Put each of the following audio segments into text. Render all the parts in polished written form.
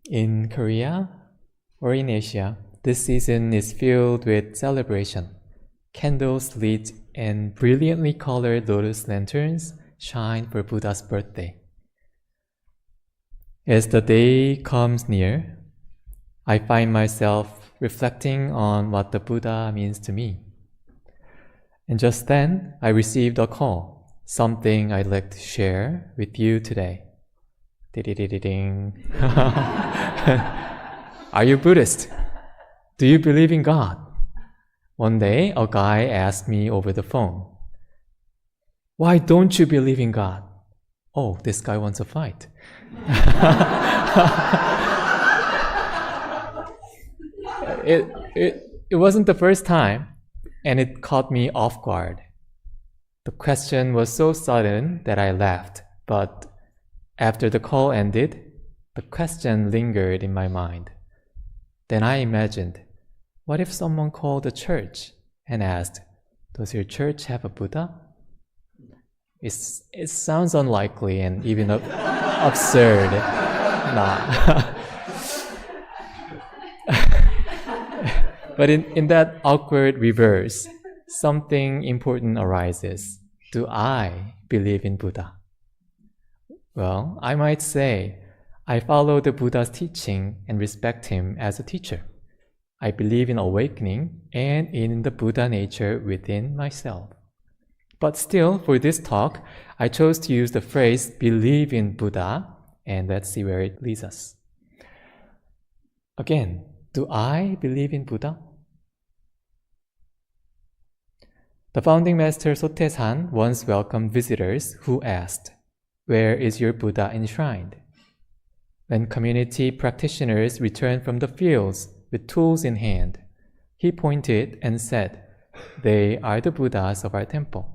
In Korea or in Asia, this season is filled with celebration. Candles lit and brilliantly colored lotus lanterns shine for Buddha's birthday. As the day comes near, I find myself reflecting on what the Buddha means to me. And just then, I received a call, something I'd like to share with you today. Ding. Are you Buddhist? Do you believe in God? One day, a guy asked me over the phone, "Why don't you believe in God?" Oh, this guy wants a fight. It wasn't the first time, and it caught me off guard. The question was so sudden that I laughed, but after the call ended, the question lingered in my mind. Then I imagined, what if someone called the church and asked, "Does your church have a Buddha?" It sounds unlikely and even absurd. Nah. But in that awkward reverse, something important arises. Do I believe in Buddha? Well, I might say, I follow the Buddha's teaching and respect him as a teacher. I believe in awakening and in the Buddha nature within myself. But still, for this talk, I chose to use the phrase believe in Buddha, and let's see where it leads us. Again, do I believe in Buddha? The founding master Sotaesan once welcomed visitors who asked, "Where is your Buddha enshrined?" When community practitioners returned from the fields with tools in hand, he pointed and said, "They are the Buddhas of our temple."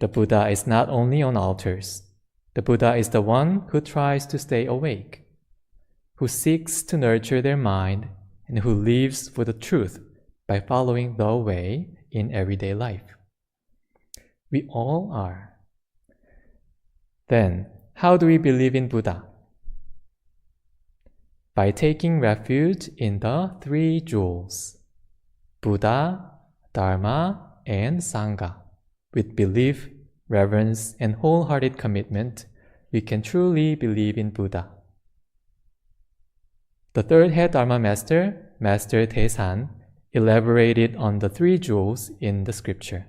The Buddha is not only on altars. The Buddha is the one who tries to stay awake, who seeks to nurture their mind, and who lives for the truth by following the way in everyday life. We all are. Then, how do we believe in Buddha? By taking refuge in the three jewels, Buddha, Dharma, and Sangha. With belief, reverence, and wholehearted commitment, we can truly believe in Buddha. The third head Dharma master, Master Taesan, elaborated on the three jewels in the scripture.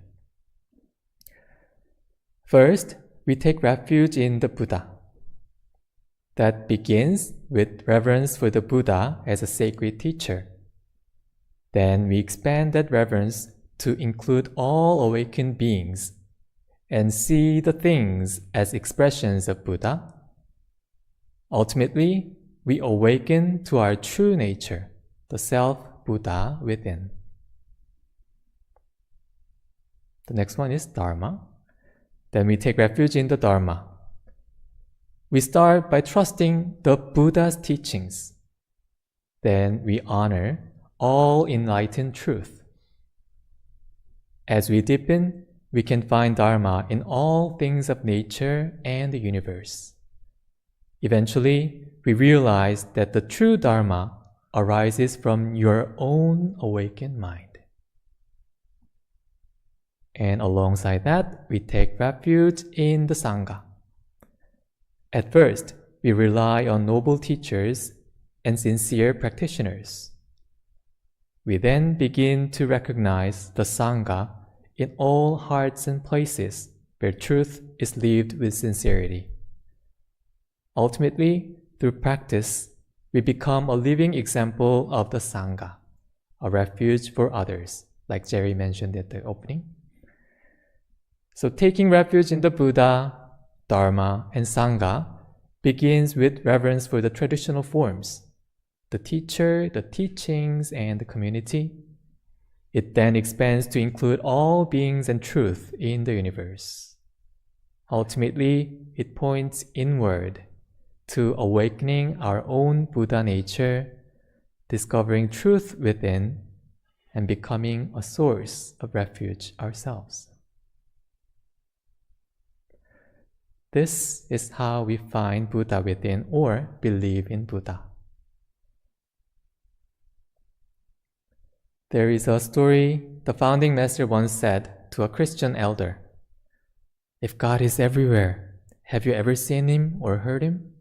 First, we take refuge in the Buddha. That begins with reverence for the Buddha as a sacred teacher. Then we expand that reverence to include all awakened beings and see the things as expressions of Buddha. Ultimately, we awaken to our true nature, the self-Buddha within. The next one is Dharma. Then we take refuge in the Dharma. We start by trusting the Buddha's teachings. Then we honor all enlightened truth. As we deepen, we can find Dharma in all things of nature and the universe. Eventually, we realize that the true Dharma arises from your own awakened mind. And alongside that, we take refuge in the Sangha. At first, we rely on noble teachers and sincere practitioners. We then begin to recognize the Sangha in all hearts and places where truth is lived with sincerity. Ultimately, through practice, we become a living example of the Sangha, a refuge for others, like Jerry mentioned at the opening. So taking refuge in the Buddha, Dharma, and Sangha begins with reverence for the traditional forms, the teacher, the teachings, and the community. It then expands to include all beings and truth in the universe. Ultimately, it points inward to awakening our own Buddha nature, discovering truth within, and becoming a source of refuge ourselves. This is how we find Buddha within or believe in Buddha. There is a story the founding master once said to a Christian elder. If God is everywhere, have you ever seen him or heard him?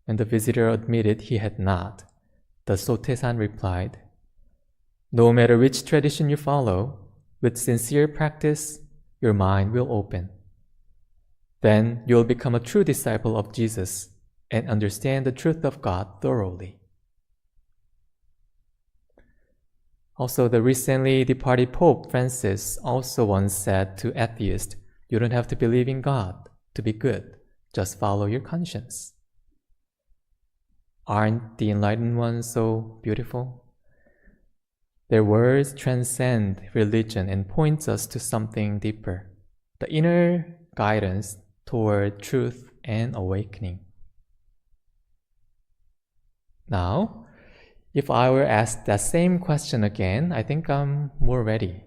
When the visitor admitted he had not, the Sotaesan replied, no matter which tradition you follow, with sincere practice, your mind will open. Then you will become a true disciple of Jesus and understand the truth of God thoroughly. Also, the recently departed Pope Francis also once said to atheists, you don't have to believe in God to be good, just follow your conscience. Aren't the enlightened ones so beautiful? Their words transcend religion and point us to something deeper, the inner guidance toward truth and awakening. Now, if I were asked that same question again, I think I'm more ready.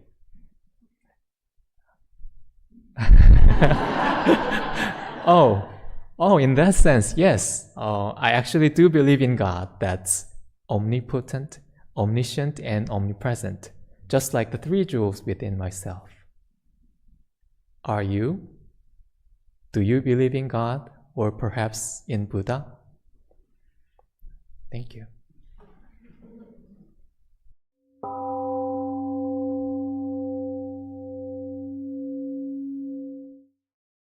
Oh, in that sense, yes. I actually do believe in God that's omnipotent, omniscient, and omnipresent, just like the three jewels within myself. Are you? Do you believe in God or perhaps in Buddha? Thank you.